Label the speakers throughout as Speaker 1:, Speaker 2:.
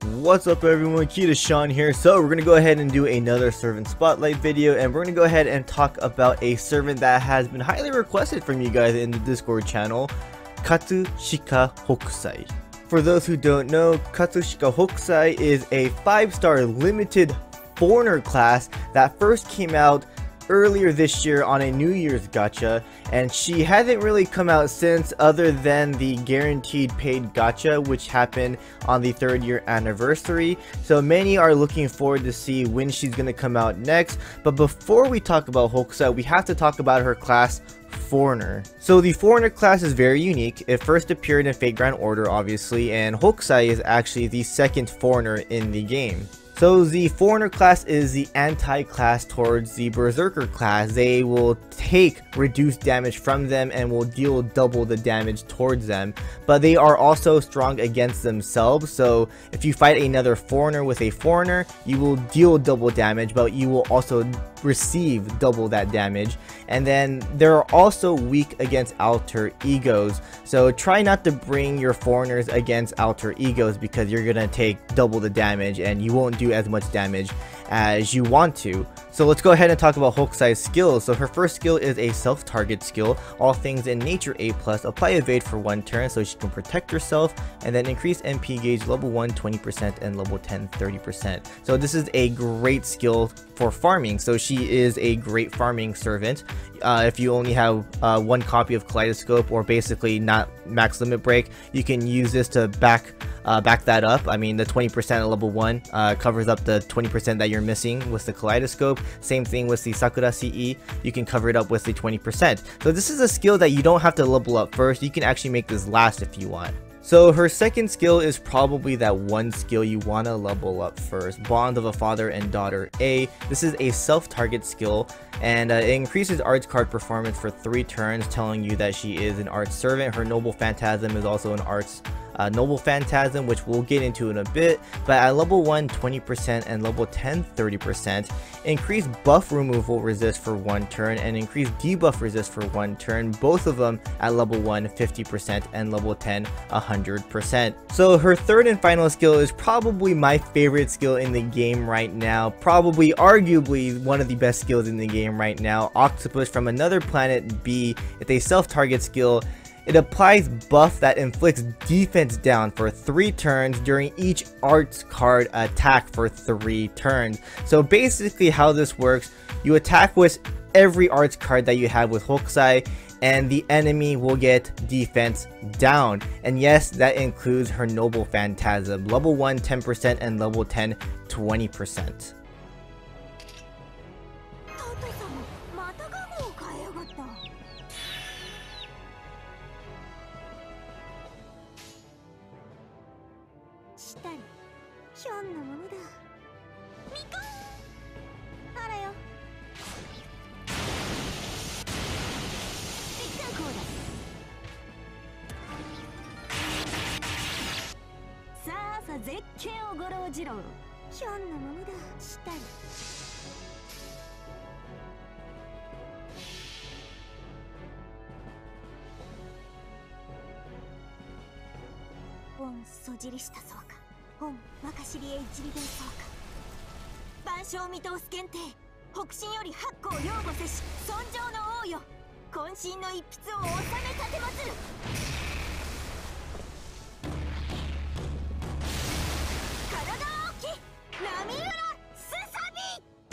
Speaker 1: What's up everyone, KitaSean here. So we're gonna go ahead and do another servant spotlight video, and we're gonna go ahead and talk about a servant that has been highly requested from you guys in the Discord channel, Katsushika Hokusai. For those who don't know, Katsushika Hokusai is a 5-star limited foreigner class that first came out earlier this year on a New Year's gacha, and she hasn't really come out since, other than the guaranteed paid gacha which happened on the 3rd year anniversary. So many are looking forward to see when she's going to come out next. But before we talk about Hokusai, we have to talk about her class, Foreigner. So the Foreigner class is very unique. It first appeared in Fate Grand Order obviously, and Hokusai is actually the second foreigner in the game. So the Foreigner class is the anti-class towards the Berserker class. They will take reduced damage from them and will deal double the damage towards them, but they are also strong against themselves. So if you fight another foreigner with a foreigner, you will deal double damage, but you will also receive double that damage. And then they're also weak against alter egos, so try not to bring your foreigners against alter egos because you're gonna take double the damage and you won't do as much damage as you want to. So let's go ahead and talk about Hokusai's skills. So her first skill is a self-target skill, all things in nature A+, apply evade for 1 turn so she can protect herself, and then increase MP gauge level 1 20% and level 10 30%. So this is a great skill for farming, so she is a great farming servant. If you only have 1 copy of Kaleidoscope, or basically not max limit break, you can use this to back that up. I mean, the 20% at level 1 covers up the 20% that you're missing with the Kaleidoscope. Same thing with the Sakura CE, you can cover it up with the 20%. So this is a skill that you don't have to level up first, you can actually make this last if you want. So her second skill is probably that one skill you want to level up first, Bond of a Father and Daughter A. This is a self-target skill, and it increases arts card performance for 3 turns, telling you that she is an arts servant. Her Noble Phantasm is also an arts Noble Phantasm, which we'll get into in a bit. But at level 1 20% and level 10 30%, increase buff removal resist for 1 turn and increase debuff resist for 1 turn, both of them at level 1 50% and level 10 100%. So her third and final skill is probably my favorite skill in the game right now, probably arguably one of the best skills in the game right now, Octopus from Another Planet B. It's a self-target skill. It applies buff that inflicts defense down for 3 turns during each arts card attack for 3 turns. So basically how this works, you attack with every arts card that you have with Hokusai, and the enemy will get defense down. And yes, that includes her Noble Phantasm, level 1 10% and level 10 20%.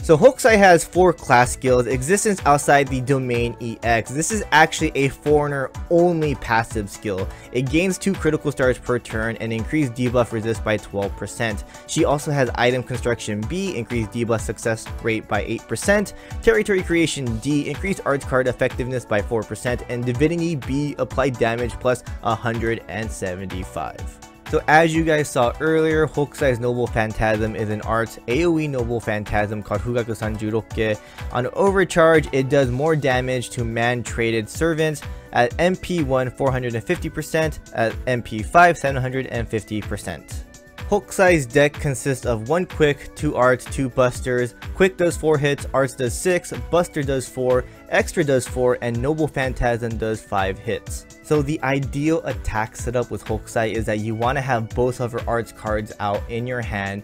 Speaker 1: So Hokusai has 4 class skills: existence outside the domain EX. This is actually a foreigner only passive skill. It gains 2 critical stars per turn and increased debuff resist by 12%. She also has item construction B, increased debuff success rate by 8%, territory creation D, increased arts card effectiveness by 4%, and divinity B, applied damage plus 175. So as you guys saw earlier, Hokusai's Noble Phantasm is an arts AoE Noble Phantasm called Fugaku Sanjurokke. On overcharge, it does more damage to man-traded servants at MP1 450%, at MP5 750%. Hokusai's deck consists of 1 Quick, 2 Arts, 2 Busters. Quick does 4 hits, Arts does 6, Buster does 4, Extra does 4, and Noble Phantasm does 5 hits. So the ideal attack setup with Hokusai is that you want to have both of her Arts cards out in your hand,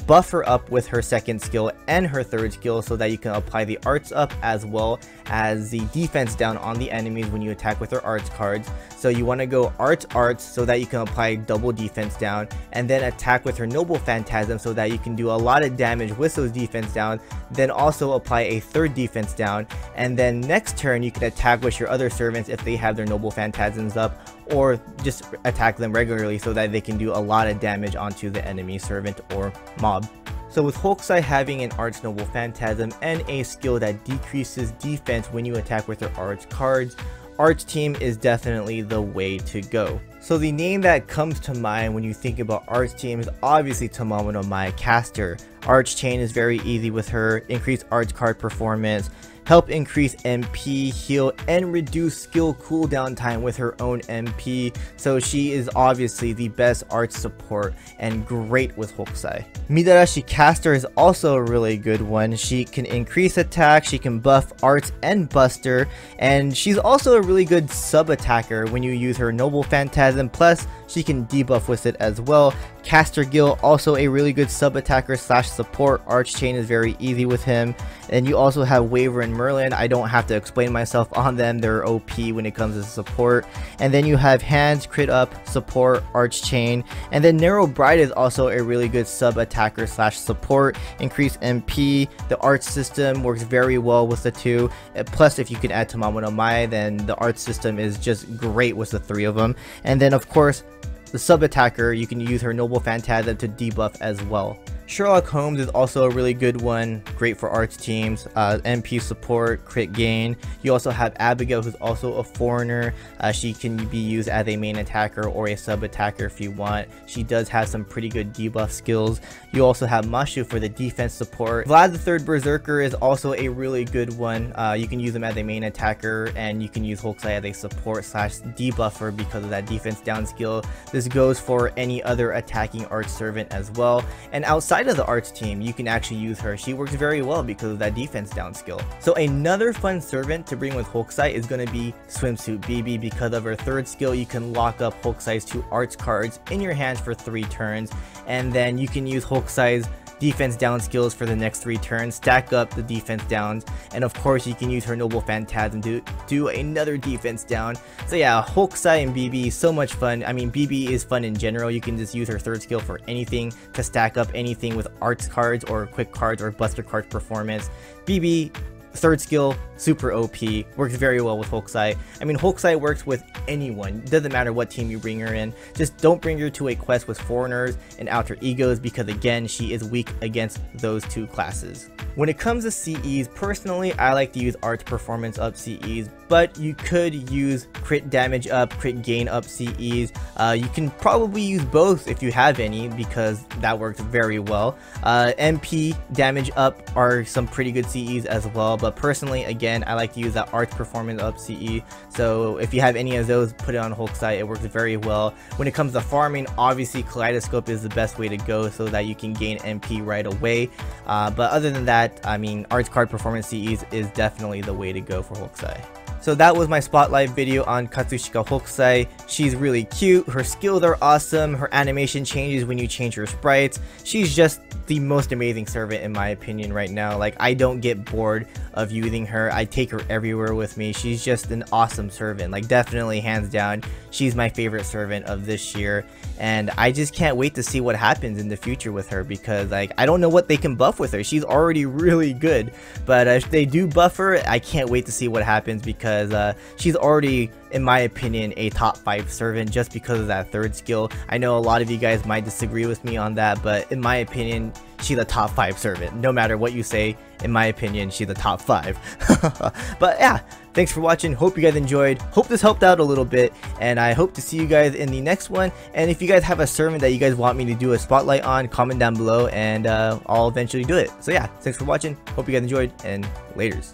Speaker 1: buff her up with her second skill and her third skill so that you can apply the Arts up as well as the defense down on the enemies when you attack with her Arts cards. So you want to go Arts so that you can apply double defense down, and then attack with her Noble Phantasm so that you can do a lot of damage with those defense down, then also apply a third defense down, and then next turn you can attack with your other servants if they have their Noble Phantasms up, or just attack them regularly so that they can do a lot of damage onto the enemy servant or mob. So with Hokusai having an Arts Noble Phantasm and a skill that decreases defense when you attack with her Arts cards, Arch Team is definitely the way to go. So the name that comes to mind when you think about Arch Team is obviously Tamamo no Mae Caster. Arch Chain is very easy with her, increase Arch card performance, help increase MP, heal, and reduce skill cooldown time with her own MP, so she is obviously the best Arch support and great with Hokusai. Midarashi Caster is also a really good one. She can increase attack, she can buff Arts and Buster, and she's also a really good sub-attacker when you use her Noble Phantasm, plus she can debuff with it as well. Caster Gil, also a really good sub-attacker slash support. Arch Chain is very easy with him. And you also have Waver and Merlin. I don't have to explain myself on them, they're OP when it comes to support. And then you have Hands, Crit Up, support, Arch Chain. And then Narrow Bride is also a really good sub-attacker slash support. Increase MP, the Arch system works very well with the two. Plus if you can add Tamamo no Mae, then the Arch system is just great with the three of them. And then of course, the sub-attacker, you can use her Noble Phantasm to debuff as well. Sherlock Holmes is also a really good one, great for Arch teams, MP support, crit gain. You also have Abigail, who's also a foreigner. She can be used as a main attacker or a sub-attacker if you want. She does have some pretty good debuff skills. You also have Mashu for the defense support. Vlad the Third Berserker is also a really good one. You can use him as a main attacker, and you can use Hokusai as a support slash debuffer because of that defense down skill. This goes for any other attacking Arch servant as well. And outside of the Arch team, you can actually use her. She works very well because of that defense down skill. So another fun servant to bring with Hokusai is going to be Swimsuit BB. Because of her third skill, you can lock up Hokusai's 2 Arch cards in your hands for 3 turns, and then you can use Hokusai's defense down skills for the next 3 turns, stack up the defense downs, and of course you can use her Noble Phantasm to do another defense down. So yeah, Hokusai and BB is so much fun. I mean, BB is fun in general. You can just use her third skill for anything, to stack up anything with Arts cards or quick cards or Buster cards performance. BB third skill, super OP, works very well with Hokusai. I mean, Hokusai works with anyone, doesn't matter what team you bring her in. Just don't bring her to a quest with foreigners and alter egos, because again, she is weak against those 2 classes. When it comes to CEs, personally I like to use Arch performance up CEs, but you could use crit damage up, crit gain up CEs. You can probably use both if you have any, because that works very well. MP damage up are some pretty good CEs as well, but personally, again, I like to use that Arch performance up CE. So if you have any of those, put it on Hokusai. It works very well. When it comes to farming, obviously Kaleidoscope is the best way to go so that you can gain MP right away. But other than that, I mean, Arch card performance CEs is definitely the way to go for Hokusai. So that was my spotlight video on Katsushika Hokusai. She's really cute, her skills are awesome, her animation changes when you change her sprites. She's just the most amazing servant in my opinion right now. Like, I don't get bored of using her. I take her everywhere with me. She's just an awesome servant. Like, definitely hands down, she's my favorite servant of this year. And I just can't wait to see what happens in the future with her, because like, I don't know what they can buff with her. She's already really good, but if they do buff her, I can't wait to see what happens, because she's already, in my opinion, a top 5 servant just because of that third skill. I know a lot of you guys might disagree with me on that, but in my opinion, she's a top 5 servant. No matter what you say, in my opinion, she's a top 5. But yeah, thanks for watching. Hope you guys enjoyed. Hope this helped out a little bit, and I hope to see you guys in the next one. And if you guys have a servant that you guys want me to do a spotlight on, comment down below, and I'll eventually do it. So yeah, thanks for watching. Hope you guys enjoyed, and laters.